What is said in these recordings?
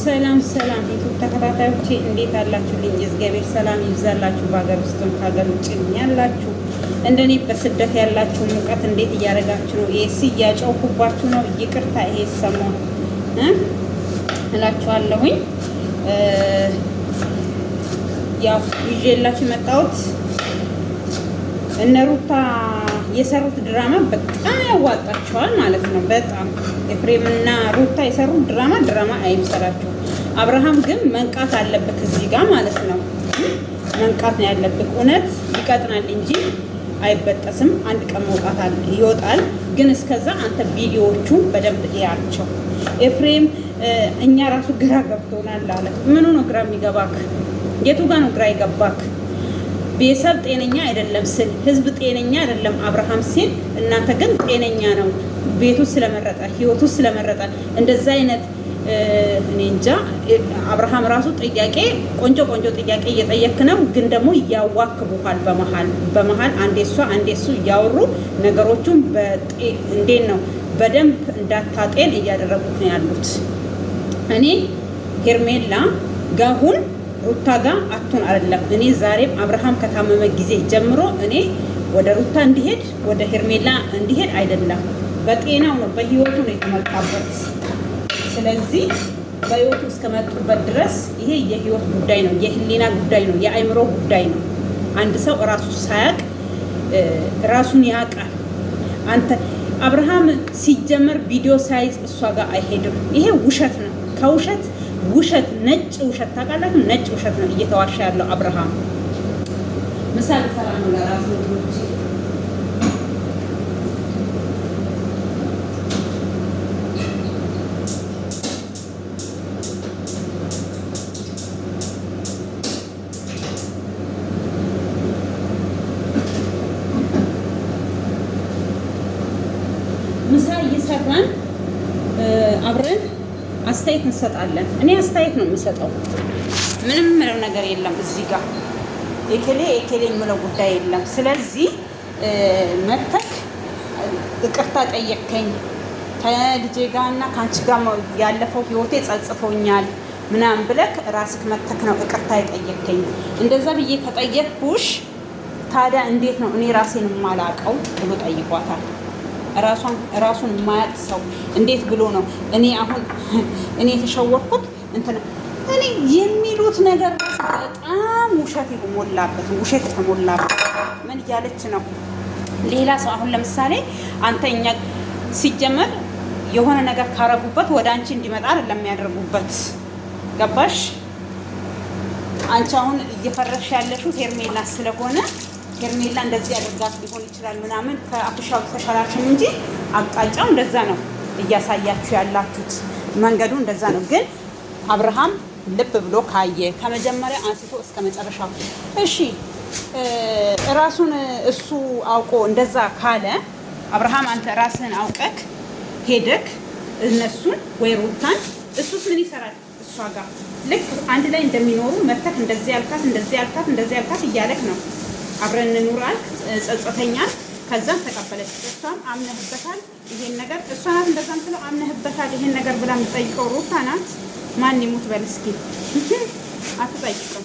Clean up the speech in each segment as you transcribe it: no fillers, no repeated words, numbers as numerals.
ሰላም ሰላም ዩቲዩብ ተከታታዮቼ እንዴት አላችሁልኝ? እግዚአብሔር ሰላም ይብዛላችሁ። በሀገር ውስጥም ከሀገር ውጭም ያላችሁ እንደኔ በስደት ያላችሁ ሙቀት እንዴት እያደረጋችሁ ነው? ኤሲ እያጨውኩባችሁ ነው። ይቅርታ ይሄ ሰሞን እላችኋለሁኝ። ያው ይዤላችሁ መጣሁት እነ ሩታ የሰሩት ድራማ በጣም ያዋጣቸዋል ማለት ነው። በጣም ኤፍሬምና ሩታ የሰሩት ድራማ አይምሰላችሁ። አብርሃም ግን መንቃት አለበት እዚህ ጋር ማለት ነው። መንቃት ነው ያለበት። እውነት ይቀጥናል እንጂ አይበጠስም። አንድ ቀን መውጣት ይወጣል። ግን እስከዛ አንተ ቪዲዮዎቹ በደንብ እያቸው። ኤፍሬም እኛ ራሱ ግራ ገብቶናል አለ። ምኑ ነው ግራ የሚገባክ? የቱ ጋር ነው ግራ ይገባክ? ቤተሰብ ጤነኛ አይደለም ስል ህዝብ ጤነኛ አይደለም አብርሃም ሲል እናንተ ግን ጤነኛ ነው ቤቱ ስለመረጠ ህይወቱ ስለመረጠ እንደዛ አይነት እኔ እንጃ። አብርሃም ራሱ ጥያቄ ቆንጆ ጥያቄ እየጠየክ ነው፣ ግን ደግሞ ያዋክቡሃል በመሃል አንዴ እሱ እያወሩ ነገሮቹን እንዴት ነው በደንብ እንዳታጤን እያደረጉት ነው ያሉት። እኔ ሄርሜላ ጋሁን ሩታ ጋር አቱን አይደለም። እኔ ዛሬም አብርሃም ከታመመ ጊዜ ጀምሮ እኔ ወደ ሩታ እንዲሄድ ወደ ሄርሜላ እንዲሄድ አይደለም። በጤናው ነው በህይወቱ ነው የተመጣበት። ስለዚህ በህይወቱ እስከመጡበት ድረስ ይሄ የህይወት ጉዳይ ነው፣ የህሊና ጉዳይ ነው፣ የአእምሮ ጉዳይ ነው። አንድ ሰው ራሱ ሳያቅ ራሱን ያውቃል። አንተ አብርሃም ሲጀመር ቪዲዮ ሳይዝ እሷ ጋር አይሄድም። ይሄ ውሸት ነው። ከውሸት ውሸት ነጭ ውሸት ታውቃላችሁ፣ ነጭ ውሸት ነው እየተዋሻ ያለው አብርሃም። ምሳሌ ሰላም ነው ለራሱ ምሳ እየሰራን አብረን አስተያየት እንሰጣለን። እኔ አስተያየት ነው የምሰጠው። ምንም ምለው ነገር የለም እዚህ ጋር ኤኬሌ የምለው ጉዳይ የለም። ስለዚህ መተክ ይቅርታ ጠየከኝ ከልጄ ጋር እና ከአንቺ ጋር ያለፈው ህይወቴ ጸጽፎኛል ምናምን ብለክ ራስክ መተክ ነው ይቅርታ የጠየከኝ። እንደዛ ብዬ ከጠየቅኩሽ ታዲያ እንዴት ነው እኔ ራሴን የማላቀው ብሎ ጠይቋታል። ራሱን የማያቅ ሰው እንዴት ብሎ ነው እኔ አሁን እኔ የተሸወርኩት እንትን እኔ የሚሉት ነገር በጣም ውሸት የተሞላበት ምን እያለች ነው? ሌላ ሰው አሁን ለምሳሌ አንተ እኛ ሲጀመር የሆነ ነገር ካረጉበት ወደ አንቺ እንዲመጣ አይደለም የሚያደርጉበት። ገባሽ? አንቺ አሁን እየፈረሽ ያለሽው ሄርሜላ ስለሆነ ሄርሜላ እንደዚህ ያደርጋት ሊሆን ይችላል ምናምን ከአፍሻው ተሻላችሁ እንጂ አቅጣጫው እንደዛ ነው እያሳያችሁ ያላችሁት። መንገዱ እንደዛ ነው። ግን አብርሃም ልብ ብሎ ካየ ከመጀመሪያ አንስቶ እስከ መጨረሻው እሺ ራሱን እሱ አውቆ እንደዛ ካለ አብርሃም አንተ ራስህን አውቀክ ሄደክ እነሱን ወይ ሩታን እሱስ ምን ይሰራል እሷ ጋር ልክ አንድ ላይ እንደሚኖሩ መተክ እንደዚህ ያልካት እያለክ ነው አብረን እንኑራል ጸጸተኛል። ከዛም ተቀበለች። እሷም አምነህበታል ይሄን ነገር እሷ ናት እንደዛም ብለው አምነህበታል ይሄን ነገር ብላ የምትጠይቀው ሩታ ናት። ማን ይሙት በል እስኪ አትጠይቅም።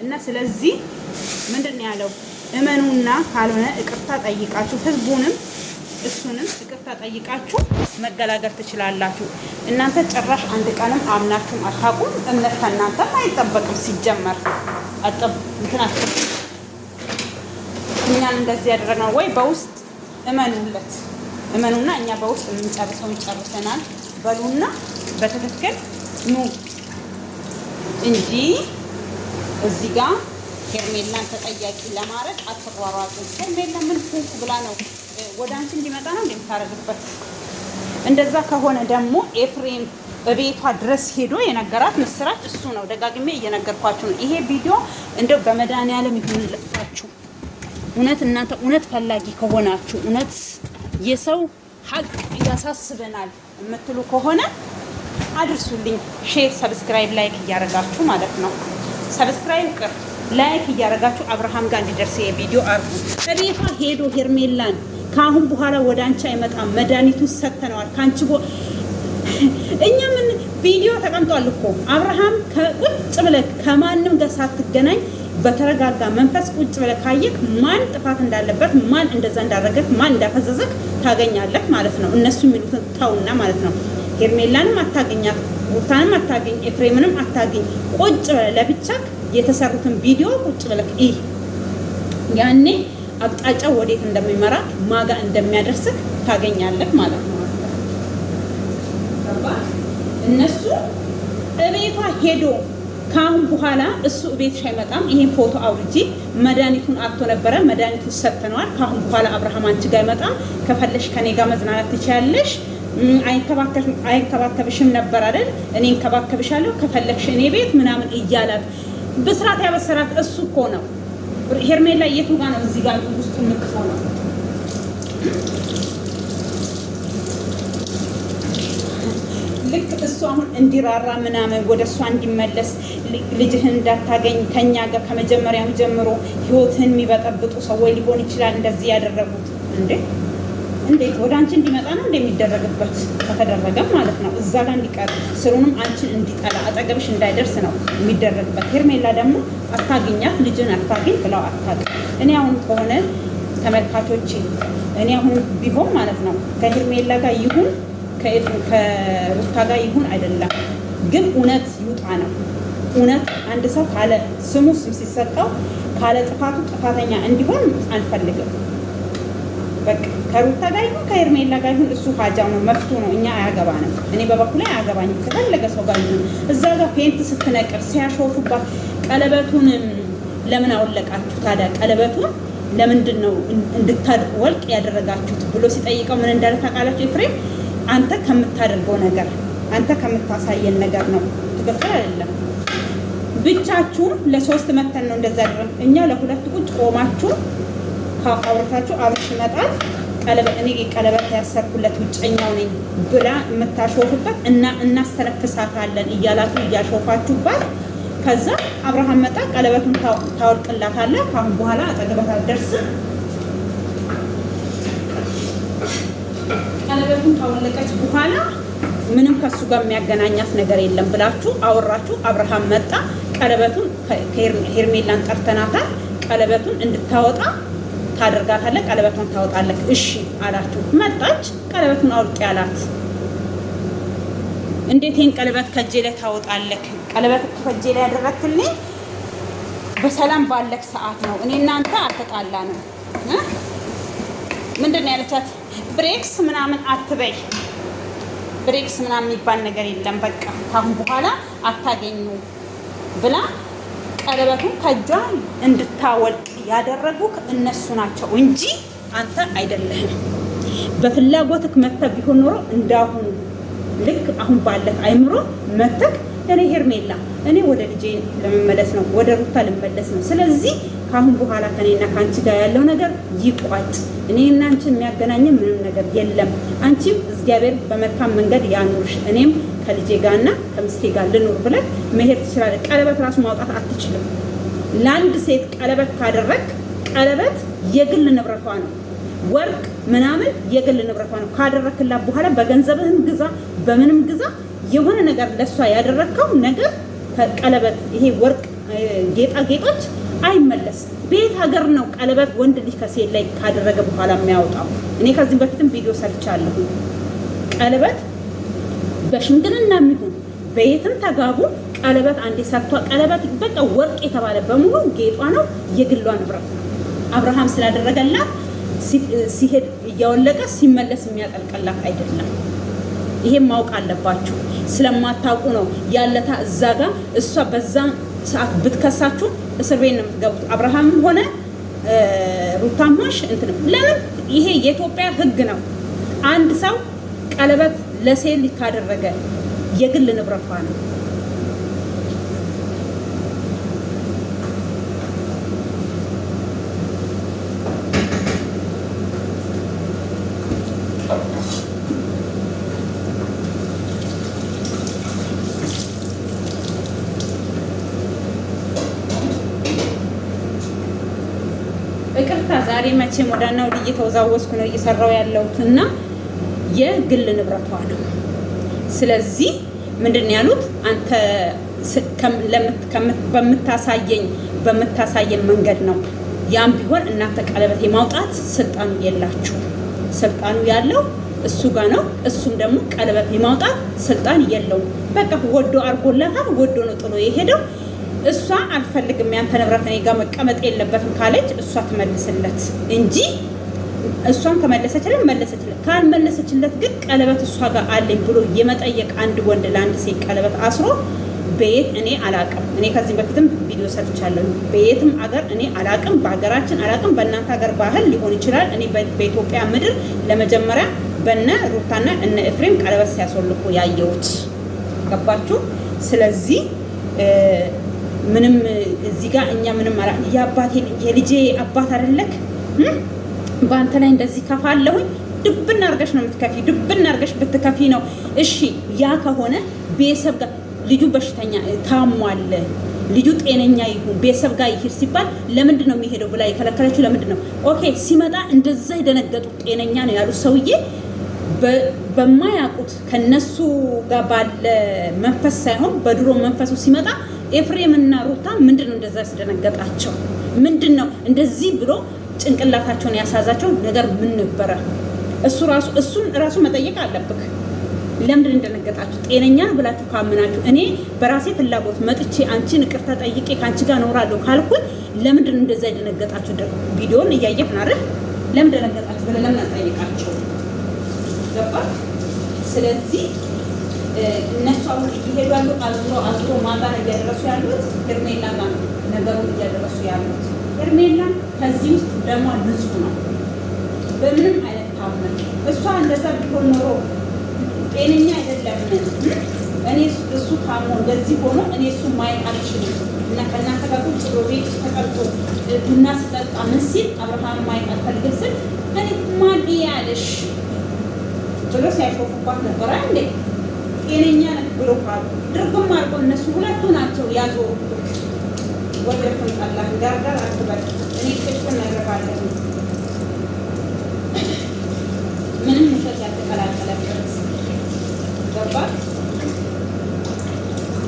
እና ስለዚህ ምንድን ነው ያለው? እመኑና ካልሆነ ይቅርታ ጠይቃችሁ ህዝቡንም እሱንም ይቅርታ ጠይቃችሁ መገላገል ትችላላችሁ። እናንተ ጭራሽ አንድ ቀንም አምናችሁም አታውቁም። እምነት ከእናንተ አይጠበቅም ሲጀመር እኛን እንደዚህ ያደረግነው ወይ በውስጥ እመኑና እኛ በውስጥ የምንጨርሰው ይጨርሰናል በሉና በትክክል ኑ እንጂ እዚህ ጋር ሄርሜላን ተጠያቂ ለማድረግ አትሯሯጡ። ሄርሜላ ምን ፉንኩ ብላ ነው ወደ አንቺ እንዲመጣ ነው እንደምታረግበት? እንደዛ ከሆነ ደግሞ ኤፍሬም በቤቷ ድረስ ሄዶ የነገራት ምስራች እሱ ነው። ደጋግሜ እየነገርኳችሁ ነው። ይሄ ቪዲዮ እንደው በመድኃኒዓለም ይሁንላችሁ። እውነት እናንተ እውነት ፈላጊ ከሆናችሁ እውነት የሰው ሀቅ ያሳስበናል የምትሉ ከሆነ አድርሱልኝ። ሼር፣ ሰብስክራይብ፣ ላይክ እያደረጋችሁ ማለት ነው። ሰብስክራይብ ላይክ እያደረጋችሁ አብርሃም ጋር እንዲደርስ የቪዲዮ አርጉ። ከቤቷ ሄዶ ሄርሜላን ከአሁን በኋላ ወደ አንቺ አይመጣም፣ መድኃኒቱ ሰጥተነዋል፣ እኛ ምን ቪዲዮ ተቀምጧል እኮ አብርሃም ከቁጭ ብለህ ከማንም ጋር ሳትገናኝ በተረጋጋ መንፈስ ቁጭ ብለህ ካየህ ማን ጥፋት እንዳለበት ማን እንደዛ እንዳደረገህ ማን እንዳፈዘዘህ ታገኛለህ ማለት ነው። እነሱ የሚሉትን ተውና ማለት ነው። ሄርሜላንም አታገኛት፣ ሩታንም አታገኝ፣ ኤፍሬምንም አታገኝ። ቁጭ ብለህ ለብቻህ የተሰሩትን ቪዲዮ ቁጭ ብለህ ይህ ያኔ አቅጣጫው ወዴት እንደሚመራ ማጋ እንደሚያደርስህ ታገኛለህ ማለት ነው። እነሱ እቤቷ ሄዶ ካሁን በኋላ እሱ ቤትሽ አይመጣም። ይሄን ፎቶ አውርጂ። መድኃኒቱን አጥቶ ነበረ፣ መድኃኒቱን ሰጥተነዋል። ካሁን በኋላ አብርሃም አንቺ ጋር አይመጣም። ከፈለሽ ከኔ ጋር መዝናናት ትችያለሽ። አይንከባከብሽም ነበር አይደል? እኔ እንከባከብሻለሁ ከፈለግሽ እኔ ቤት ምናምን እያላት በስርዓት ያበሰራት እሱ እኮ ነው። ሄርሜላ የቱ ጋር ነው እዚህ ጋር ውስጥ የምትሆነው ነው? ልክ እሱ አሁን እንዲራራ ምናምን ወደ እሷ እንዲመለስ ልጅህን እንዳታገኝ ከኛ ጋር ከመጀመሪያው ጀምሮ ህይወትህን የሚበጠብጡ ሰዎች ሊሆን ይችላል እንደዚህ ያደረጉት። እንዴት ወደ አንቺ እንዲመጣ ነው እንደሚደረግበት ከተደረገም ማለት ነው። እዛ ጋር እንዲቀር ስሩንም አንቺን እንዲጠላ አጠገብሽ እንዳይደርስ ነው የሚደረግበት። ሄርሜላ ደግሞ አታገኛት፣ ልጅን አታገኝ ብለው አታውቅም። እኔ አሁን ከሆነ ተመልካቾቼ እኔ አሁን ቢሆን ማለት ነው ከሄርሜላ ጋር ይሁን ከሩታ ጋር ይሁን አይደለም፣ ግን እውነት ይውጣ ነው። እውነት አንድ ሰው ካለ ስሙ ስም ሲሰጠው ካለ ጥፋቱ ጥፋተኛ እንዲሆን አንፈልግም። በቃ ከሩታ ጋር ይሁን ከሄርሜላ ጋር ይሁን እሱ ሀጃው ነው መፍቱ ነው። እኛ አያገባንም። እኔ በበኩሌ አያገባኝም። ከፈለገ ሰው ጋር ይሁን እዛ ጋር ፌንት ስትነቅር ሲያሾፉባት ቀለበቱን ለምን አወለቃችሁ ታዲያ? ቀለበቱን ለምንድን ነው እንድታወልቅ ያደረጋችሁት ብሎ ሲጠይቀው ምን እንዳለ ታውቃላችሁ? ኤፍሬም አንተ ከምታደርገው ነገር አንተ ከምታሳየን ነገር ነው። ትክክል አይደለም። ብቻችሁን ለሶስት መተን ነው እንደዛ አይደለም። እኛ ለሁለት ቁጭ ቆማችሁ ካውራታችሁ አብሽ ይመጣል እኔ ቀለበት ያሰርኩለት ውጨኛው ነኝ ብላ የምታሾፉበት እና እናስተነፍሳታለን እያላችሁ እያሾፋችሁባት ከዛ አብርሃም መጣ ቀለበቱን ታወልቅላታለህ። ካሁን በኋላ አጠገባት አትደርስም። ቀለበቱን ታወለቀች በኋላ ምንም ከሱ ጋር የሚያገናኛት ነገር የለም ብላችሁ አወራችሁ። አብርሃም መጣ ቀለበቱን ሄርሜላን ጠርተናታል። ቀለበቱን እንድታወጣ ታደርጋታለህ። ቀለበቱን ታወጣለህ። እሺ አላችሁ። መጣች ቀለበቱን አውልቂ አላት። እንዴት ይሄን ቀለበት ከእጄ ላይ ታወጣለህ? ቀለበት ከእጄ ላይ ያደረክልኝ በሰላም ባለክ ሰዓት ነው። እኔ እናንተ አልተጣላንም። ምንድን ነው ያለቻት? ብሬክስ ምናምን አትበይ። ብሬክስ ምናምን የሚባል ነገር የለም። በቃ ካሁን በኋላ አታገኙ ብላ ቀለበቱን ከእጇ እንድታወልቅ ያደረጉ እነሱ ናቸው እንጂ አንተ አይደለህም። በፍላጎትክ መተህ ቢሆን ኖሮ እንዳሁኑ ልክ አሁን ባለክ አይምሮ መተክ እኔ ሄርሜላ እኔ ወደ ልጄ ለመመለስ ነው፣ ወደ ሩታ ልመለስ ነው። ስለዚህ ካሁን በኋላ ከኔና ካንቺ ጋር ያለው ነገር ይቋጭ። እኔና አንቺ የሚያገናኘን ምንም ነገር የለም። አንቺም እግዚአብሔር በመልካም መንገድ ያኑርሽ፣ እኔም ከልጄ ጋርና ከምስቴ ጋር ልኑር ብለህ መሄድ ትችላለህ። ቀለበት ራሱ ማውጣት አትችልም። ለአንድ ሴት ቀለበት ካደረግ ቀለበት የግል ንብረቷ ነው። ወርቅ ምናምን የግል ንብረቷ ነው። ካደረክላት በኋላ በገንዘብህም ግዛ በምንም ግዛ የሆነ ነገር ለሷ ያደረከው ነገር ከቀለበት ይሄ ወርቅ ጌጣጌጦች አይመለስም። ቤት ሀገር ነው ቀለበት ወንድ ልጅ ከሴት ላይ ካደረገ በኋላ የሚያወጣው። እኔ ከዚህም በፊትም ቪዲዮ ሰርቻለሁ። ቀለበት በሽምግልና የሚሆን በየትም ተጋቡ ቀለበት አንዴ ሰርቷ ቀለበት በቃ ወርቅ የተባለ በሙሉ ጌጧ ነው፣ የግሏ ንብረት ነው። አብርሃም ስላደረገላት ሲሄድ እያወለቀ ሲመለስ የሚያጠልቀላት አይደለም። ይሄን ማወቅ አለባችሁ። ስለማታውቁ ነው ያለታ እዛ ጋር እሷ በዛ ሰዓት ብትከሳችሁ እስር ቤት ነው የምትገቡት። አብርሃም ሆነ ሩታም ሆንሽ እንትን ለምን ይሄ የኢትዮጵያ ሕግ ነው። አንድ ሰው ቀለበት ለሴት ልጅ ካደረገ የግል ንብረቷ ነው። ይቅርታ ዛሬ መቼም ወዳና ወዲህ እየተወዛወስኩ ነው እየሰራው ያለሁት እና የግል ንብረቷ ነው። ስለዚህ ምንድን ያሉት አንተ በምታሳየን መንገድ ነው። ያም ቢሆን እናንተ ቀለበት የማውጣት ስልጣኑ የላችሁ። ስልጣኑ ያለው እሱ ጋር ነው። እሱም ደግሞ ቀለበት የማውጣት ስልጣን የለውም። በቃ ወዶ አርጎላታል። ወዶ ነው ጥሎ የሄደው። እሷ አልፈልግም ያንተ ንብረት እኔ ጋር መቀመጥ የለበትም ካለች እሷ ትመልስለት እንጂ እሷን ከመለሰችለት መለሰችለት፣ ካልመለሰችለት ግን ቀለበት እሷ ጋር አለኝ ብሎ የመጠየቅ አንድ ወንድ ለአንድ ሴት ቀለበት አስሮ በየት እኔ አላቅም። እኔ ከዚህ በፊትም ቪዲዮ ሰርቻለሁ። በየትም አገር እኔ አላቅም፣ በሀገራችን አላቅም። በእናንተ ሀገር ባህል ሊሆን ይችላል። እኔ በኢትዮጵያ ምድር ለመጀመሪያ በነ ሩታና እነ ኤፍሬም ቀለበት ሲያስወልቁ ያየሁት። ገባችሁ? ስለዚህ ምንም እዚህ ጋር እኛ ምንም የአባቴ የልጄ አባት አይደለክ በአንተ ላይ እንደዚህ ከፋለሁኝ። ድብና አርገሽ ነው የምትከፊ። ድብና አርገሽ ብትከፊ ነው እሺ። ያ ከሆነ ቤተሰብ ጋር ልጁ በሽተኛ ታሟል፣ ልጁ ጤነኛ ይሁን ቤተሰብ ጋር ይሄድ ሲባል ለምንድን ነው የሚሄደው ብላ የከለከለችው? ለምንድን ነው? ኦኬ ሲመጣ እንደዛ የደነገጡት ጤነኛ ነው ያሉት ሰውዬ በማያውቁት ከነሱ ጋር ባለ መንፈስ ሳይሆን በድሮ መንፈሱ ሲመጣ ኤፍሬም እና ሩታ ምንድን ነው እንደዛ ያስደነገጣቸው? ምንድን ነው እንደዚህ ብሎ ጭንቅላታቸውን ያሳዛቸው ነገር ምን ነበረ? እሱን ራሱ መጠየቅ አለብህ። ለምንድን እንደነገጣችሁ? ጤነኛ ብላችሁ ካምናችሁ እኔ በራሴ ፍላጎት መጥቼ አንቺን ይቅርታ ጠይቄ ከአንቺ ጋር እኖራለሁ ካልኩኝ ለምንድን እንደዛ የደነገጣችሁ? ቪዲዮን እያየህ ነው አይደል? ለምን እንደነገጣችሁ ብለህ ለምን አትጠይቃቸው? ገባ? ስለዚህ እነሱ አሁን እየሄዱ ያሉ አዝሮ ማታ ነው እያደረሱ ያሉት። ሄርሜላ ጋር ነገሩን እያደረሱ ያሉት። ሄርሜላ ከዚህ ውስጥ ደግሞ ንጹህ ነው በምንም አይነት ታምር። እሷ እንደዛ ቢሆን ኖሮ ጤነኛ አይደለም። እኔ እሱ ታሞ እንደዚህ ሆኖ እኔ እሱ ማየት አልችልም እና ከእናንተ ጋር ቁጭ ብሎ ቤት ውስጥ ተቀምጦ ቡና ስጠጣ ምን ሲል አብርሃም ማየት አልፈልግም ስል እኔ ማን ያለሽ ብሎ ሲያሾፉባት ነበረ። እንዴ ጤነኛ ብሎ ካሉ ድርግም አድርጎ እነሱ ሁለቱ ናቸው ያዞሩት። ወደድኩን ጠላህ ዳርዳር አትበል። እኔ ቅጭቁን ነግረባለሁ ምንም ውሸት ያልተቀላቀለበት ገባ።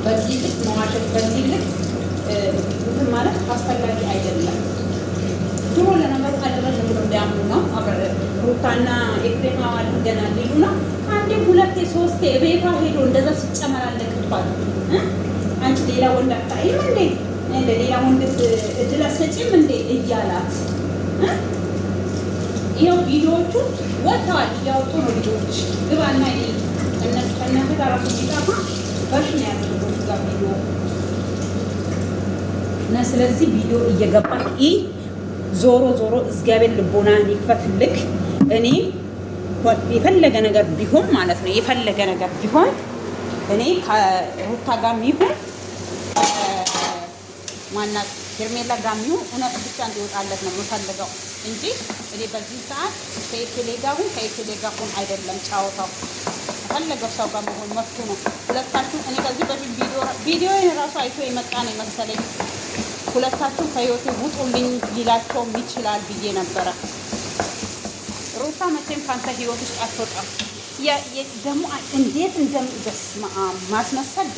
በዚህ ልክ መዋሸት በዚህ ልክ እንትን ማለት አስፈላጊ አይደለም። ድሮ ለነገሩ አደረግ ብሎ እንዲያምኑ ነው። ሩታና ኤፍሬም አዋል ገና ሊሉ ነው። አንዴ ሁለቴ ሶስቴ ቤቷ ሄዶ እንደዛ ሲጨመላለቅባል። አንቺ ሌላ ወንድ አታይም እንዴ? እንደ ሌላ ወንድ እድል አትሰጪም እንዴ እያላት ይኸው ቪዲዮዎቹ ወጥተዋል። እያወጡ ነው ቪዲዮዎች። ግባና እነሱ ከእናንተ ጋር ራሱ ሲጠፋ በሽ ነው ያደረጉት ጋር ቪዲዮ እና ስለዚህ ቪዲዮ እየገባ ዞሮ እግዚአብሔር ልቦናን ይክፈትልክ። እኔ የፈለገ ነገር ቢሆን ማለት ነው የፈለገ ነገር ቢሆን እኔ ከሩታ ጋር ይሁን ማናት ሄርሜላ ጋር ይሁን እውነት ብቻ እንዲወጣለት ነው የምፈልገው እንጂ እኔ በዚህ ሰዓት ከኤኬሌ ጋር ሁን ከኤኬሌ ጋር ሁን አይደለም ጫወታው። ፈለገው ሰው ጋር መሆን መፍቱ ነው። ሁለታችሁ እኔ ከዚህ በፊት ቪዲዮ ራሱ አይቶ የመጣ ነው መሰለኝ። ሁለታችሁ ከህይወቴ ውጡልኝ ሊላቸውም ይችላል ብዬ ነበረ። ሩታ መቼም ካንተ ህይወት ውስጥ አትወጣም። ደግሞ እንዴት እንደምደስማ ማስመሰል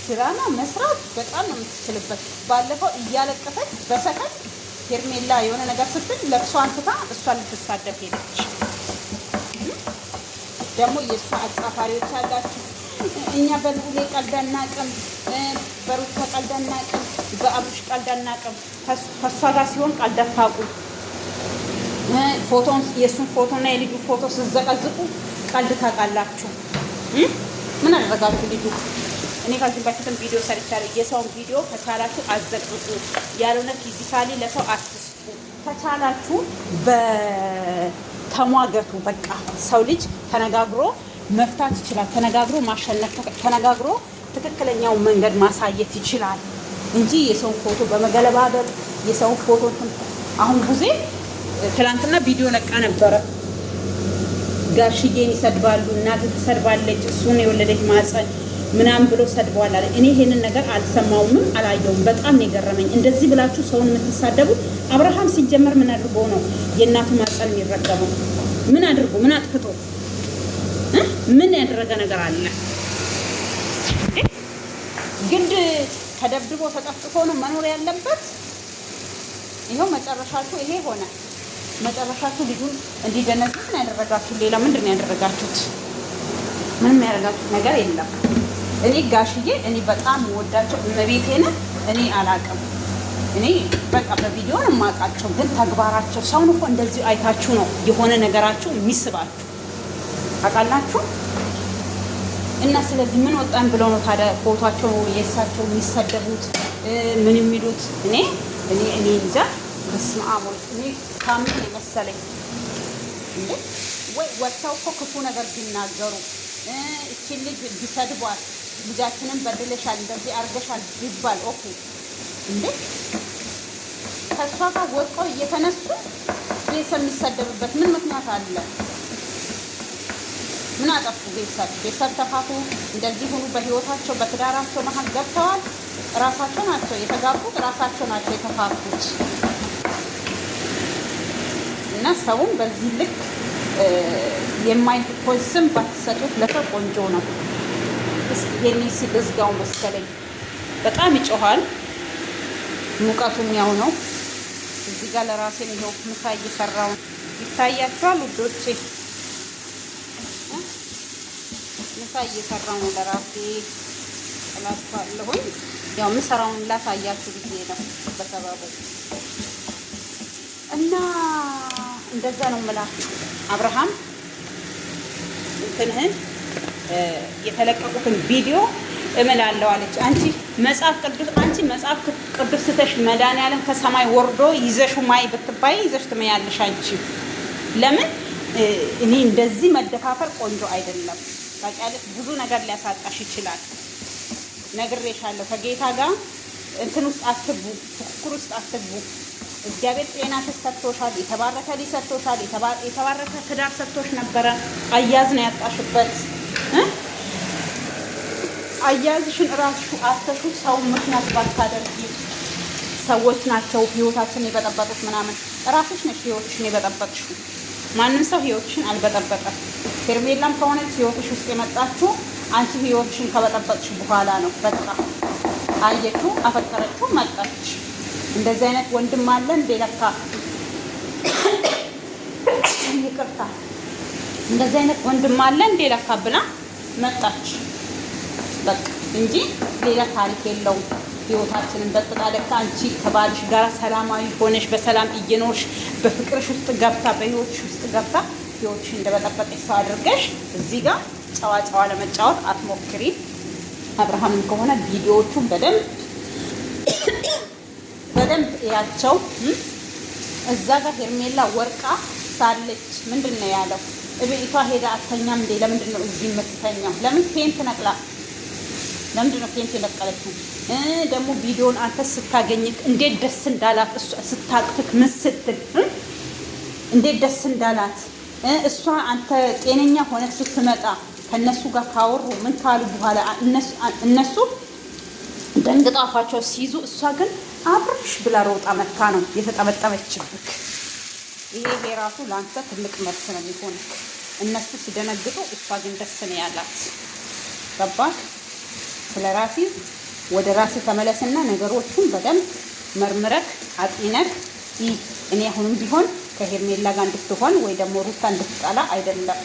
ድራማ መስራት በጣም ነው የምትችልበት። ባለፈው እያለቀሰች በሰከንድ ሄርሜላ የሆነ ነገር ስትል ለቅሷን ትታ እሷን ልትሳደብ ሄደች። ደግሞ የእሷ አጫፋሪዎች አላችሁ። እኛ በልዑሌ ቀልድ አናውቅም፣ በሩታ ቀልድ አናውቅም፣ በአብርሽ ቀልድ አናውቅም። ከእሷ ጋር ሲሆን ቀልድ አታውቁም። ፎቶን የእሱን ፎቶና የልጁ ፎቶ ስትዘቀዝቁ ቀልድ ታውቃላችሁ። ምን አደረጋችሁ ልጁ? እኔ ከዚህ በፊትም ቪዲዮ ሰርቻለሁ። የሰውን ቪዲዮ ከቻላችሁ አዘቅዝቁ፣ ያልሆነ ፊዚካሊ ለሰው አትስጡ። ከቻላችሁ በተሟገቱ። በቃ ሰው ልጅ ተነጋግሮ መፍታት ይችላል። ተነጋግሮ ማሸነፍ፣ ተነጋግሮ ትክክለኛው መንገድ ማሳየት ይችላል እንጂ የሰውን ፎቶ በመገለባበጥ የሰውን ፎቶ አሁን ጊዜ ትላንትና ቪዲዮ ለቃ ነበረ። ጋሽዬን ይሰድባሉ፣ እናት ትሰድባለች፣ እሱን የወለደች ማጸን ምናምን ብሎ ሰድበዋል አለ። እኔ ይሄንን ነገር አልሰማውም አላየውም። በጣም ነው የገረመኝ። እንደዚህ ብላችሁ ሰውን የምትሳደቡ። አብርሃም ሲጀመር ምን አድርጎ ነው የእናቱ ማጸን የሚረገመው? ምን አድርጎ ምን አጥፍቶ ምን ያደረገ ነገር አለ? ግድ ተደብድቦ ተጠፍጥፎ ነው መኖር ያለበት? ይኸው መጨረሻችሁ ይሄ ሆነ። መጨረሻችሁ ልጁን እንዲደነዝዝ ነው ያደረጋችሁ። ሌላ ምንድን ነው ያደረጋችሁት? ምንም ያደረጋችሁት ነገር የለም። እኔ ጋሽዬ እኔ በጣም ወዳቸው እመቤቴን እኔ አላቅም። እኔ በቃ በቪዲዮ ነው የማውቃቸው፣ ግን ተግባራቸው ሰውን እኮ እንደዚህ አይታችሁ ነው የሆነ ነገራችሁ የሚስባችሁ ታውቃላችሁ። እና ስለዚህ ምን ወጣን ብለው ነው ታዲያ ፎቶቸው የእሳቸው የሚሰደቡት ምን የሚሉት? እኔ እንጃ። በስመ አብ ወልድ እኔ ታምን የመሰለኝ እንዴ! ወይ ወጥተው እኮ ክፉ ነገር ቢናገሩ እቺ ልጅ ቢሰድቧት ልጃችንን በድለሻል እንደዚህ አርገሻል ቢባል ኦኬ እንዴ! ከሷ ጋር ወጥተው እየተነሱ ቤተሰብ የሚሰደብበት ምን ምክንያት አለ? ምን አጠፉ? ቤተሰብ ተፋቱ፣ እንደዚህ ሆኑ፣ በህይወታቸው በትዳራቸው መሀል ገብተዋል። ራሳቸው ናቸው የተጋቡት፣ ራሳቸው ናቸው የተፋቱት። እና ሰውን በዚህ ልክ የማይሆን ስም ባትሰጡት ለሰው ቆንጆ ነው። ይሄኔ ሲልዝጋው መሰለኝ በጣም ይጮሃል። ሙቀቱም ያው ነው። እዚህ ጋር ለራሴ ነው ምሳ እየሰራው ይታያችኋል ውዶቼ። ምሳ እየሰራው ነው ለራሴ እላችኋለሁኝ። ያው ምሰራውን ላሳያችሁ ብዬ ነው በሰበቡ እና እንደዛ ነው የምላችሁ። አብርሃም እንትንህን የተለቀቁትን ቪዲዮ እምላለሁ አለች። አንቺ መጽሐፍ ቅዱስ ትተሽ መድኃኒዓለም ከሰማይ ወርዶ ይዘሽ ማይ ብትባይ ይዘሽ ትመያለሽ። አንቺ ለምን እኔ እንደዚህ መደፋፈር ቆንጆ አይደለም። ታውቂያለሽ፣ ብዙ ነገር ሊያሳጣሽ ይችላል። ነግሬሻለሁ። ከጌታ ጋር እንትን ውስጥ አትግቡ፣ ፉክክር ውስጥ አትግቡ። እግዚአብሔር ጤና ሰጥቶሻል፣ የተባረከ ልጅ ሰጥቶሻል፣ የተባረከ ትዳር ሰጥቶሽ ነበረ። አያዝ ነው ያጣሽበት። አያዝሽን እራስሽ አተሹ ሰው ምክንያት ባታደርጊ። ሰዎች ናቸው ህይወታችንን የበጠበጡት ምናምን። እራስሽ ነሽ ህይወትሽን የበጠበጥሽው። ማንም ሰው ህይወትሽን አልበጠበጠም። ሄርሜላም ከሆነች ህይወትሽ ውስጥ የመጣችው አንቺ ህይወትሽን ከበጠበጥሽ በኋላ ነው። በቃ አየችው፣ አፈቀረችው፣ መጣች። እንደዚህ አይነት ወንድም አለ እንዴ ለካ? ይቅርታ፣ እንደዚህ አይነት ወንድም አለ እንዴ ለካ ብላ መጣች። በቃ እንጂ ሌላ ታሪክ የለውም። ህይወታችንን በጥጣ ለካ አንቺ ከባልሽ ጋር ሰላማዊ ሆነሽ በሰላም እየኖርሽ በፍቅርሽ ውስጥ ገብታ በህይወትሽ ውስጥ ገብታ ህይወትሽ እንደበጠበጠሽ ሰው አድርገሽ እዚህ ጋር ጨዋ ለመጫወት አትሞክሪ። አብርሃምም ከሆነ ቪዲዮዎቹን በደንብ ያቸው። እዛ ጋር ሄርሜላ ወርቃ ሳለች ምንድን ነው ያለው? እቤቷ ሄዳ አተኛም እንዴ? ለምንድን ነው እዚህ የምትተኛው? ለምን ፔንት ነቅላ? ለምንድን ነው ፔንት የነቀለችው? ደግሞ ቪዲዮን አንተ ስታገኝክ እንዴት ደስ እንዳላት እሷ ስታቅፍክ ምን ስትል እንዴት ደስ እንዳላት እሷ አንተ ጤነኛ ሆነ ስትመጣ ከነሱ ጋር ካወሩ ምን ካሉ በኋላ እነሱ ደንግጣፋቸው ሲይዙ እሷ ግን አብርሽ ብላ ሮጣ መታ ነው የተጠመጠመችብክ። ይሄ ራሱ ለአንተ ትልቅ መልስ ነው የሚሆን። እነሱ ሲደነግጡ እሷ ግን ደስ ነው ያላት። ገባህ? ስለ ራሴ ወደ ራሴ ተመለስና ነገሮቹን በደንብ መርምረክ አጥነክ እኔ አሁንም ቢሆን ከሄርሜላ ጋር እንድትሆን ወይ ደግሞ ሩታ እንድትጣላ አይደለም፣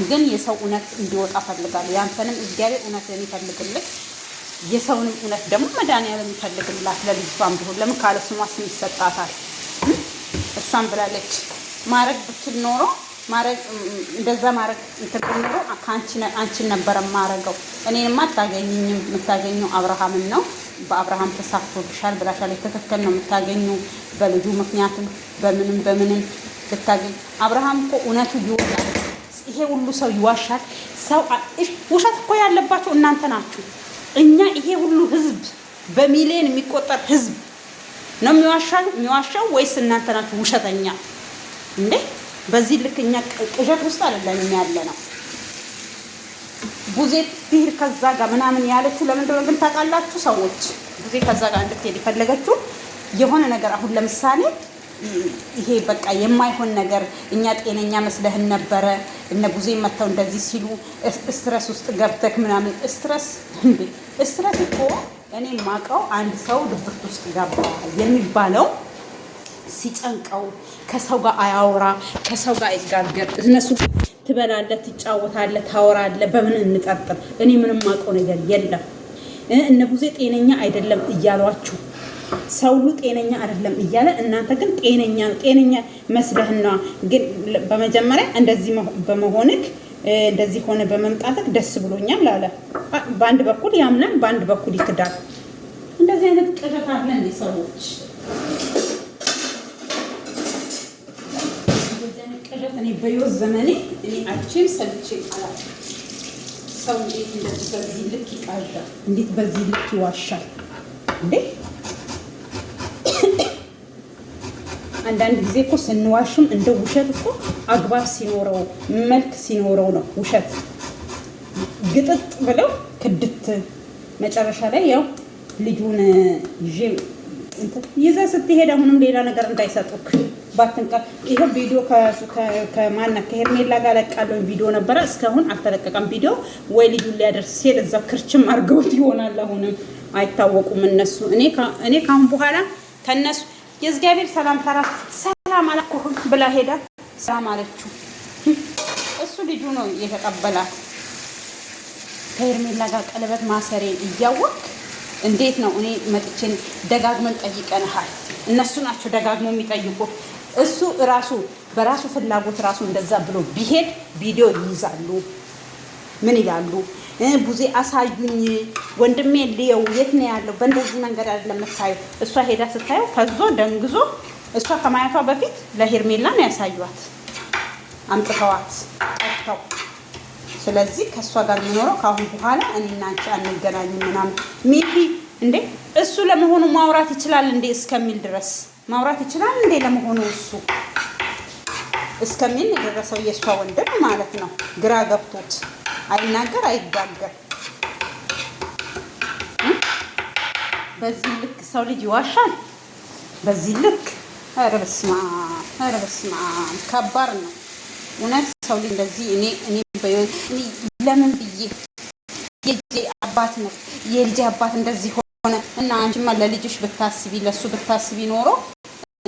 ግን የሰው እውነት እንዲወጣ ፈልጋለሁ። ያንተንም እግዚአብሔር እውነትን ይፈልግልህ፣ የሰውንም እውነት ደግሞ መድኃኒዓለም ይፈልግላት። ለልጅቷም ቢሆን ለምን ካለ ስሟ ስም ይሰጣታል። እሷም ብላለች ማረግ ብችል ኖሮ እንደዛ ማረግ እንትን ኖሮ አንቺን ነበረ ማረገው። እኔንማ አታገኝኝም፣ የምታገኘው አብርሃምን ነው። በአብርሃም ተሳክቶልሻል ብላሻል። ትክክል ነው የምታገኘው። በልጁ ምክንያትም በምንም ልታገኝ። አብርሃም እኮ እውነቱ ይወጣል። ይሄ ሁሉ ሰው ይዋሻል። ሰው ውሸት እኮ ያለባቸው እናንተ ናችሁ። እኛ ይሄ ሁሉ ህዝብ በሚሊዮን የሚቆጠር ህዝብ ነው የሚዋሻው ወይስ እናንተ ናችሁ ውሸተኛ እንዴ? በዚህ ልክ እኛ ቅዠት ውስጥ አይደለም ያለ ነው። ቡዜ ትሄድ ከዛ ጋር ምናምን ያለችው ለምንድን ነው ግን ታውቃላችሁ? ሰዎች ቡዜ ከዛ ጋር እንድትሄድ የፈለገችው የሆነ ነገር አሁን ለምሳሌ ይሄ በቃ የማይሆን ነገር እኛ ጤነኛ መስለህን ነበረ። እነ ቡዜ መተው እንደዚህ ሲሉ ስትረስ ውስጥ ገብተክ ምናምን ስትረስ እኮ እኔ ማቀው አንድ ሰው ድብርት ውስጥ ገባ የሚባለው ሲጨንቀው ከሰው ጋር አያወራ፣ ከሰው ጋር አይጋገር። እነሱ ትበላለህ፣ ትጫወታለህ፣ ታወራለህ። በምን እንጠርጥር? እኔ ምንም ማቀው ነገር የለም። እነ ቡዜ ጤነኛ አይደለም እያሏችሁ ሰው ሁሉ ጤነኛ አይደለም እያለ እናንተ ግን ጤነኛ መስለህና ግን በመጀመሪያ እንደዚህ በመሆንክ እንደዚህ ሆነ በመምጣትክ ደስ ብሎኛል አለ። በአንድ በኩል ያምናል፣ በአንድ በኩል ይክዳል። እንደዚህ አይነት ቅዠት አለ እንዴ ሰዎች? እንደዚህ አይነት ቅዠት እኔ በሕይወት ዘመኔ እኔ አልቼም ሰልቼ አላውቅም። ሰው እንዴት እንደዚህ በዚህ ልክ ይቃዣል? እንዴት በዚህ ልክ ይዋሻል እንዴ? አንዳንድ ጊዜ እኮ ስንዋሽም እንደ ውሸት እኮ አግባብ ሲኖረው መልክ ሲኖረው ነው ውሸት። ግጥጥ ብለው ክድት መጨረሻ ላይ ያው ልጁን ይዘህ ስትሄድ አሁንም ሌላ ነገር እንዳይሰጡክ ባትንቃ። ይሄው ቪዲዮ ከሄርሜላ ጋር ለቃለው ቪዲዮ ነበረ፣ እስካሁን አልተለቀቀም ቪዲዮ። ወይ ልጁን ሊያደርስ ሲል እዛ ክርችም አድርገውት ይሆናል። አሁንም አይታወቁም እነሱ። እኔ ካሁን በኋላ ከነሱ የእግዚአብሔር ሰላም ተራ ሰላም አላልኩህም ብላ ሄዳ ሰላም አለችው። እሱ ልጁ ነው የተቀበላት። ከሄርሜላ ጋር ቀለበት ማሰሬን እያወቅ እንዴት ነው? እኔ መጥቼን ደጋግመን ጠይቀንሃል። እነሱ ናቸው ደጋግመው የሚጠይቁት። እሱ ራሱ በራሱ ፍላጎት ራሱ እንደዛ ብሎ ቢሄድ ቪዲዮ ይይዛሉ። ምን ይላሉ? ቡዜ አሳዩኝ፣ ወንድሜ ልየው፣ የት ነው ያለው? በእንደዚህ መንገድ አይደለም የምታየው። እሷ ሄዳ ስታየው ፈዞ ደንግዞ እሷ ከማየቷ በፊት ለሄርሜላ ነው ያሳዩት፣ አምጥተዋት ጠርተው። ስለዚህ ከእሷ ጋር የሚኖረው ከአሁን በኋላ እኔና አንቺ አንገናኝም ምናምን ሚኪ እንዴ እሱ ለመሆኑ ማውራት ይችላል እንዴ እስከሚል ድረስ ማውራት ይችላል እንዴ ለመሆኑ እሱ እስከሚል የደረሰው የእሷ ወንድም ማለት ነው። ግራ ገብቶት አይናገር አይጋገር። በዚህ ልክ ሰው ልጅ ይዋሻል? በዚህ ልክ ኧረ በስመ አብ ከባድ ነው እውነት። ሰው ልጅ እንደዚህ እኔ ለምን ብዬ የልጄ አባት ነው የልጄ አባት እንደዚህ ሆነ እና አንቺማ ለልጅሽ ብታስቢ ለሱ ብታስቢ ኖሮ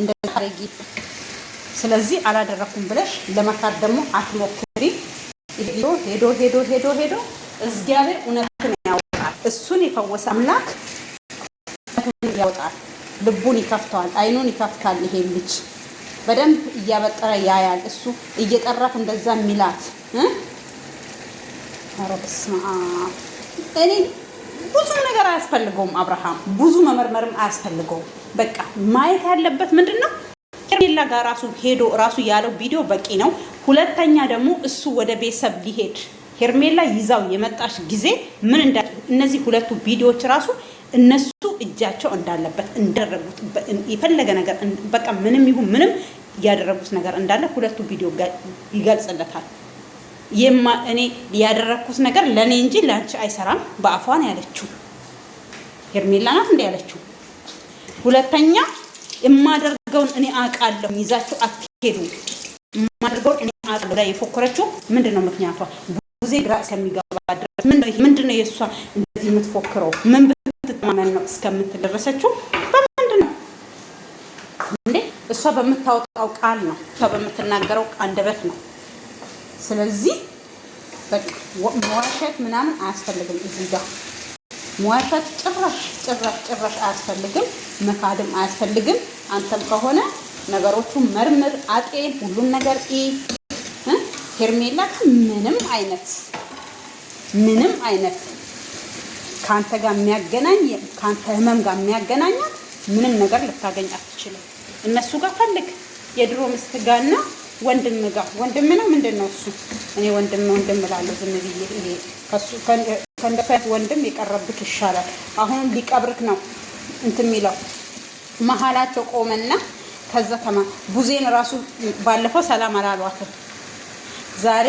እንደዚህ አረጊ። ስለዚህ አላደረኩም ብለሽ ለመካድ ደግሞ አትሞክሪ። ሄዶ እግዚአብሔር እውነትን ያወጣል። እሱን የፈወሰ አምላክ ያወጣል። ልቡን ይከፍተዋል፣ አይኑን ይከፍታል። ይሄ ልጅ በደንብ እያበጠረ ያያል። እሱ እየጠራት እንደዛ ሚላት ኧረ በስመ አብ። እኔ ብዙ ነገር አያስፈልገውም አብርሃም፣ ብዙ መመርመርም አያስፈልገውም። በቃ ማየት ያለበት ምንድነው ሄርሜላ ጋር ራሱ ሄዶ ራሱ ያለው ቪዲዮ በቂ ነው። ሁለተኛ ደግሞ እሱ ወደ ቤተሰብ ሊሄድ ሄርሜላ ይዛው የመጣሽ ጊዜ ምን እነዚህ ሁለቱ ቪዲዮዎች ራሱ እነሱ እጃቸው እንዳለበት እንደረጉት የፈለገ ነገር በቃ ምንም ይሁን ምንም ያደረጉት ነገር እንዳለ ሁለቱ ቪዲዮ ይገልጽለታል። እኔ ያደረኩት ነገር ለኔ እንጂ ላንቺ አይሰራም በአፏን ያለችው ሄርሜላ ናት እንደ ያለችው። ሁለተኛ የማደርገውን እኔ አውቃለሁ፣ ይዛችሁ አትሄዱ። የማደርገውን እኔ አውቃለሁ ላይ የፎከረችው ምንድነው ምክንያቷ? ቡዜ ግራ እስከሚገባ ድረስ ምንድነው የእሷ እንደዚህ የምትፎክረው? ምን ብትማመን ነው እስከምትደረሰችው? በምንድነው እንዴ? እሷ በምታወጣው ቃል ነው፣ እሷ በምትናገረው አንደበት ነው። ስለዚህ በቃ መዋሸት ምናምን አያስፈልግም። እዚህ ጋር መዋሸት ጭራሽ አያስፈልግም። መካድም አያስፈልግም። አንተም ከሆነ ነገሮቹን መርምር፣ አጤን፣ ሁሉን ነገር ሄርሜላ ምንም አይነት ከአንተ ጋር የሚያገናኝ ከአንተ ህመም ጋር የሚያገናኛት ምንም ነገር ልታገኝ አትችልም። እነሱ ጋር ፈልግ፣ የድሮ ሚስት ጋርና ወንድም ጋር። ወንድም ነው ምንድን ነው እሱ? እኔ ወንድም እላለሁ ዝም ብዬ። ይሄ ከእንደፈት ወንድም የቀረብክ ይሻላል። አሁን ሊቀብርክ ነው እንትን የሚለው መሀላቸው ቆመና ከዛ ቡዜን ራሱ ባለፈው ሰላም አላሏትም። ዛሬ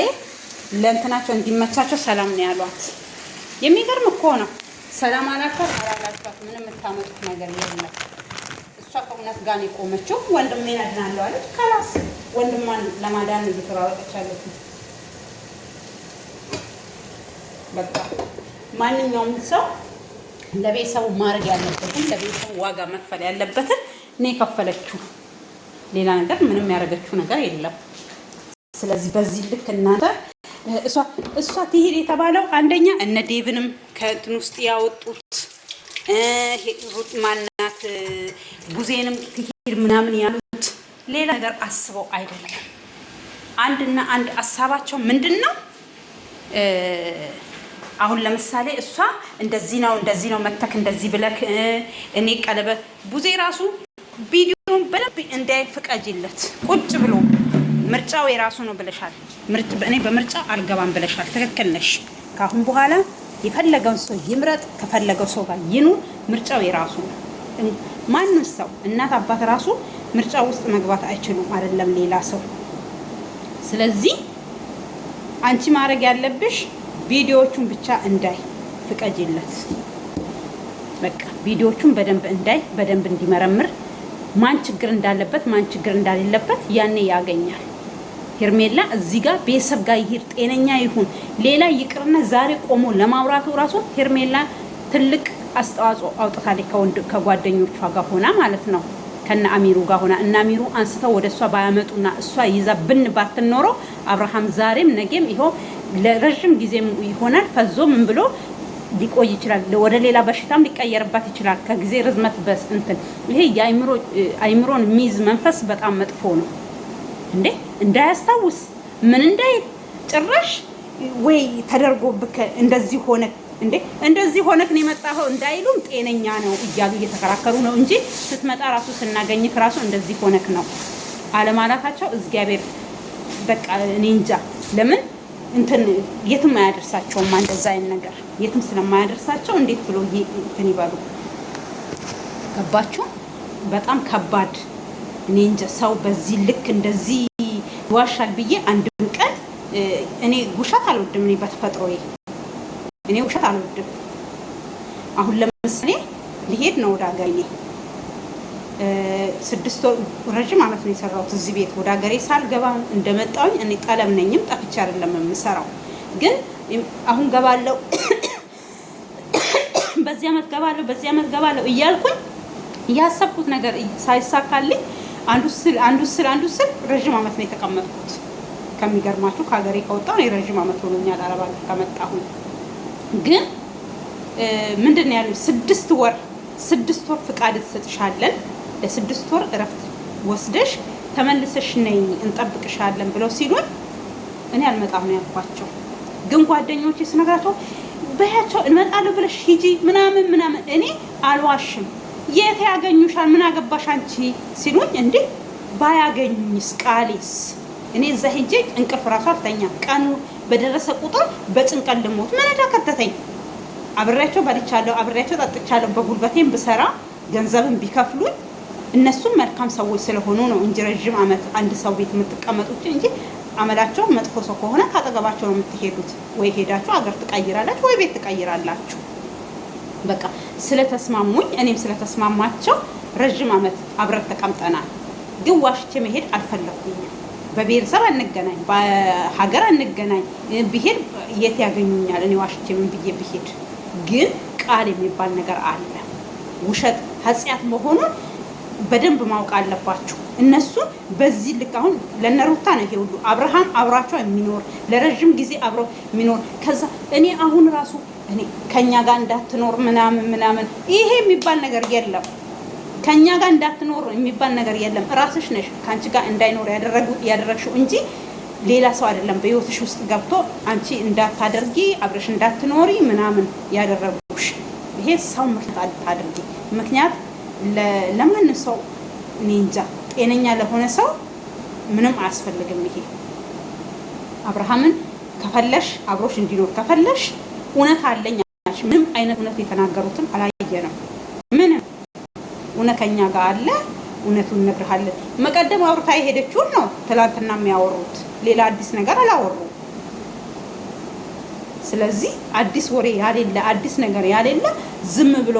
ለእንትናቸው እንዲመቻቸው ሰላም ነው ያሏት። የሚገርም እኮ ነው። ሰላም አላሏት ምንም የምታመጡት ነገር የለም። እሷ እሷ ከእውነት ጋር ነው የቆመችው። ወንድሜን አድናለሁ አለች። ካላስ ወንድሟን ለማዳን እየተሯሯጠች ያለችው። በቃ ማንኛውም ሰው ለቤተሰቡ ማድረግ ያለበትን ለቤተሰቡ ዋጋ መክፈል ያለበትን እኔ የከፈለችው ሌላ ነገር ምንም ያደረገችው ነገር የለም። ስለዚህ በዚህ ልክ እናንተ እሷ ትሄድ የተባለው አንደኛ እነ ዴቭንም ከእንትን ውስጥ ያወጡት ሩት ማናት ቡዜንም ትሄድ ምናምን ያሉት ሌላ ነገር አስበው አይደለም። አንድና አንድ ሀሳባቸው ምንድን ነው? አሁን ለምሳሌ እሷ እንደዚህ ነው መተክ እንደዚህ ብለክ እኔ ቀለበት ቡዜ ራሱ ቪዲዮን በደንብ እንዳይ ፍቀጅለት ቁጭ ብሎ ምርጫው የራሱ ነው ብለሻል። እኔ በምርጫ አልገባም ብለሻል። ትክክል ነሽ። ካሁን በኋላ የፈለገውን ሰው ይምረጥ፣ ከፈለገው ሰው ጋር ይኑር። ምርጫው የራሱ ነው። ማንም ሰው እናት አባት ራሱ ምርጫ ውስጥ መግባት አይችሉም፣ አይደለም ሌላ ሰው። ስለዚህ አንቺ ማድረግ ያለብሽ ቪዲዮዎቹን ብቻ እንዳይ ፍቀጅለት። በቃ ቪዲዮዎቹን በደንብ እንዳይ በደንብ እንዲመረምር ማን ችግር እንዳለበት ማን ችግር እንዳሌለበት ያኔ ያገኛል። ሄርሜላ እዚህ ጋር ቤተሰብ ጋር ይሄድ ጤነኛ ይሁን ሌላ ይቅርና ዛሬ ቆሞ ለማውራቱ ራሱ ሄርሜላ ትልቅ አስተዋጽኦ አውጥታለች ከጓደኞቿ ጋር ሆና ማለት ነው። ከነ አሚሩ ጋር ሆና እና አሚሩ አንስተው ወደ እሷ ባያመጡና እሷ ይዛ ብን ባትኖሮ አብርሃም ዛሬም ነገም ይኸው ለረጅም ጊዜም ይሆናል ፈዞ ምን ብሎ ሊቆይ ይችላል። ወደ ሌላ በሽታም ሊቀየርባት ይችላል ከጊዜ ርዝመት በስ እንትን ይሄ የአይምሮን ሚዝ መንፈስ በጣም መጥፎ ነው እንዴ። እንዳያስታውስ ምን እንዳይ ጭራሽ ወይ ተደርጎብከ እንደዚህ ሆነ እንዴ እንደዚህ ሆነክ ነው የመጣኸው እንዳይሉም ጤነኛ ነው እያሉ እየተከራከሩ ነው እንጂ ስትመጣ ራሱ ስናገኝክ ራሱ እንደዚህ ሆነክ ነው አለማላታቸው እግዚአብሔር በቃ እኔ እንጃ ለምን እንትን የትም አያደርሳቸውም። እንደዛ አይነት ነገር የትም ስለማያደርሳቸው እንዴት ብሎ እንትን ይባሉ? ገባችሁ? በጣም ከባድ። እኔ እንጃ ሰው በዚህ ልክ እንደዚህ ይዋሻል ብዬ አንድም ቀን እኔ ውሸት አልወድም። እኔ በተፈጥሮዬ እኔ ውሸት አልወድም። አሁን ለምሳሌ ሊሄድ ነው ወደ ሀገሬ 6 ወር ረጅም ዓመት ነው የሰራሁት እዚህ ቤት። ወደ ሀገሬ ሳልገባ እንደመጣሁኝ እኔ ጠለም ነኝም ጠፍቼ አይደለም የምሰራው። ግን አሁን ገባለሁ በዚህ ዓመት ገባለሁ እያልኩኝ ያሰብኩት ነገር ሳይሳካልኝ አንዱ ስል ረጅም ዓመት ነው የተቀመጥኩት። ከሚገርማችሁ ከሀገሬ ከወጣሁ እኔ ረጅም ዓመት ሆኖኛል አረብ ሀገር ከመጣሁ። ግን ምንድን ነው ያሉኝ 6 ወር ፍቃድ ትሰጥሻለን ለ6 ወር እረፍት ወስደሽ ተመልሰሽ ነይ እንጠብቅሻለን ብለው ሲሉኝ እኔ አልመጣም ነው ያልኳቸው። ግን ጓደኞቼ ስነግራቸው በያቸው እመጣለሁ ብለሽ ሂጂ ምናምን እኔ አልዋሽም። የት ያገኙሻል ምን አገባሽ አንቺ ሲሉኝ እንዴ ባያገኙኝስ ቃሌስ እኔ እዛ ሂጄ እንቅልፍ ራሱ አልተኛም። ቀኑ በደረሰ ቁጥር በጭንቀት ልሞት ምን አዳከተተኝ? አብሬያቸው በልቻለሁ፣ አብሬያቸው ጠጥቻለሁ። በጉልበቴም ብሰራ ገንዘብን ቢከፍሉኝ እነሱም መልካም ሰዎች ስለሆኑ ነው እንጂ ረጅም ዓመት አንድ ሰው ቤት የምትቀመጡት እንጂ አመላቸው መጥፎ ሰው ከሆነ ካጠገባቸው ነው የምትሄዱት። ወይ ሄዳችሁ አገር ትቀይራላችሁ ወይ ቤት ትቀይራላችሁ። በቃ ስለተስማሙኝ እኔም ስለተስማማቸው ረጅም ዓመት አብረን ተቀምጠናል። ግን ዋሽቼ መሄድ አልፈለኩኝም። በቤተሰብ አንገናኝ፣ በሀገር አንገናኝ። ብሄድ የት ያገኙኛል? እኔ ዋሽቼ ምን ብዬ ብሄድ? ግን ቃል የሚባል ነገር አለ። ውሸት ኃጢአት መሆኑን በደንብ ማወቅ አለባችሁ። እነሱ በዚህ ልክ አሁን ለነሩታ ነው ይሄ ሁሉ አብርሃም አብራቸው የሚኖር ለረጅም ጊዜ አብረው የሚኖር ከዛ እኔ አሁን ራሱ እኔ ከኛ ጋር እንዳትኖር ምናምን ይሄ የሚባል ነገር የለም። ከኛ ጋር እንዳትኖር የሚባል ነገር የለም። ራስሽ ነሽ ካንቺ ጋር እንዳይኖር ያደረግሽው እንጂ ሌላ ሰው አይደለም በህይወትሽ ውስጥ ገብቶ አንቺ እንዳታደርጊ አብረሽ እንዳትኖሪ ምናምን ያደረጉሽ። ይሄ ሰው ምክንያት አድርጊ ምክንያት ለማንም ሰው እኔ እንጃ ጤነኛ ለሆነ ሰው ምንም አያስፈልግም። ይሄ አብርሃምን ከፈለሽ አብሮሽ እንዲኖር ከፈለሽ እውነት አለኝ አልሽ። ምንም አይነት እውነት የተናገሩትም አላየንም። ምንም እውነተኛ ጋር አለ። እውነቱን እነግርሃለን። መቀደም አውርታ የሄደችውን ነው ትላንትና የሚያወሩት። ሌላ አዲስ ነገር አላወሩ። ስለዚህ አዲስ ወሬ ያሌለ አዲስ ነገር ያሌለ ዝም ብሎ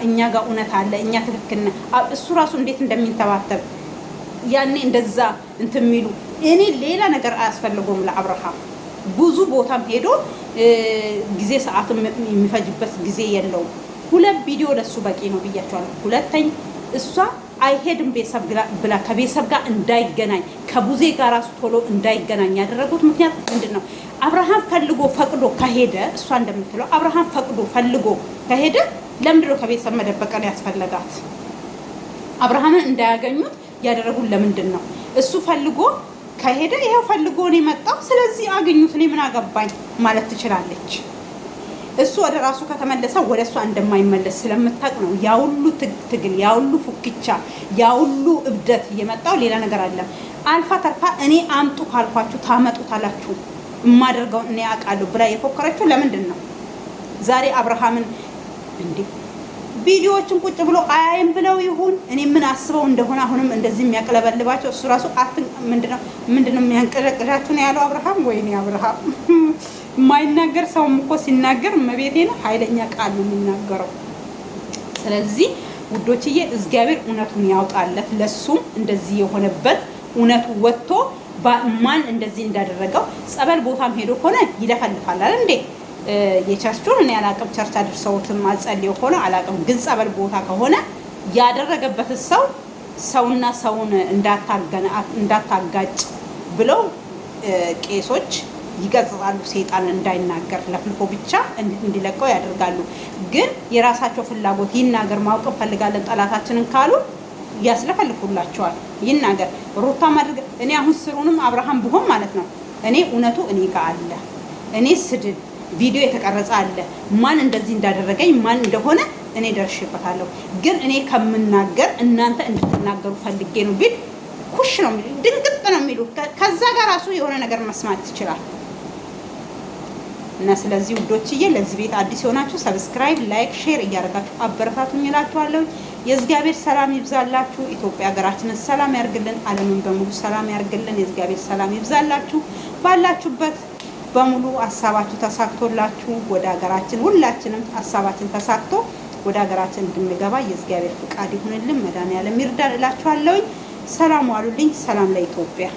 እኛ ጋር እውነት አለ እኛ ትክክል ነን እሱ ራሱ እንዴት እንደሚንተባተብ ያኔ እንደዛ እንትን የሚሉ እኔ ሌላ ነገር አያስፈልገውም ለአብርሃም ብዙ ቦታም ሄዶ ጊዜ ሰዓት የሚፈጅበት ጊዜ የለውም 2 ቪዲዮ ለሱ በቂ ነው ብያቸዋለሁ ሁለተኛ እሷ አይሄድም ቤተሰብ ብላ ከቤተሰብ ጋር እንዳይገናኝ ከቡዜ ጋር ራሱ ቶሎ እንዳይገናኝ ያደረጉት ምክንያት ምንድነው አብርሃም ፈልጎ ፈቅዶ ከሄደ እሷ እንደምትለው አብርሃም ፈቅዶ ፈልጎ ከሄደ ለምንድነው ከቤተሰብ መደበቀን ያስፈልጋት አብርሃምን እንዳያገኙት ያደረጉት ለምንድነው እሱ ፈልጎ ከሄደ ይሄው ፈልጎ ነው የመጣው ስለዚህ አገኙት እኔ ምን አገባኝ ማለት ትችላለች እሱ ወደ ራሱ ከተመለሰ ወደ እሷ እንደማይመለስ ስለምታቅ ነው ያ ሁሉ ትግል ያ ሁሉ ፉክቻ ያ ሁሉ እብደት እየመጣው ሌላ ነገር አለ አልፋ ተርፋ እኔ አምጡ ካልኳችሁ ታመጡታላችሁ የማደርገው እኔ አውቃለሁ ብላ የፎከረችው ለምንድን ነው ዛሬ አብርሃምን እንዴ ቪዲዮዎችን ቁጭ ብሎ አያይም ብለው ይሁን እኔ ምን አስበው እንደሆነ አሁንም እንደዚህ የሚያቀለበልባቸው እሱ ራሱ ምንድነው የሚያንቀረቅራችሁ ነው ያለው አብርሃም ወይኔ አብርሃም ማይናገር ሰውም እኮ ሲናገር መቤቴን ኃይለኛ ቃል ነው የሚናገረው ስለዚህ ውዶችዬ እግዚአብሔር እውነቱን ያውጣለት ለሱም እንደዚህ የሆነበት እውነቱ ወጥቶ ማን እንደዚህ እንዳደረገው ጸበል ቦታም ሄዶ ሆነ ይለፈልፋል አይደል እንዴ የቸርቹን እኔ አላቅም ቸርች አድርሰውትም አጸልየው ሆነ አላቅም ግን ጸበል ቦታ ከሆነ ያደረገበት ሰውና ሰውን እንዳታጋጭ ብለው ቄሶች ይገጽጻሉ ሰይጣን እንዳይናገር ለፍልፎ ብቻ እንዲለቀው ያደርጋሉ ግን የራሳቸው ፍላጎት ይናገር ማውቅ ፈልጋለን ጠላታችንን ካሉ ያስለፈልፉላቸዋል ይናገር ሩታ ማድረግ እኔ አሁን ስሩንም አብርሃም ብሆን ማለት ነው እኔ እውነቱ እኔ ጋር አለ እኔ ስድብ ቪዲዮ የተቀረጸ አለ ማን እንደዚህ እንዳደረገኝ ማን እንደሆነ እኔ ደርሽበታለሁ ግን እኔ ከምናገር እናንተ እንድትናገሩ ፈልጌ ነው ቢል ኩሽ ነው ድንግጥ ነው የሚሉ ከዛ ጋር ራሱ የሆነ ነገር መስማት ይችላል እና ስለዚህ ውዶችዬ ለዚህ ቤት አዲስ ሆናችሁ ሰብስክራይብ ላይክ ሼር እያደረጋችሁ አበረታቱኝ እላችኋለሁ የእግዚአብሔር ሰላም ይብዛላችሁ ኢትዮጵያ ሀገራችንን ሰላም ያርግልን ዓለምን በሙሉ ሰላም ያርግልን የእግዚአብሔር ሰላም ይብዛላችሁ ባላችሁበት በሙሉ ሐሳባችሁ ተሳክቶላችሁ ወደ ሀገራችን ሁላችንም ሐሳባችን ተሳክቶ ወደ ሀገራችን እንድንገባ የእግዚአብሔር ፍቃድ ይሁንልን መድኃኒዓለም ይርዳን እላችኋለሁ ሰላም ዋሉልኝ ሰላም ለኢትዮጵያ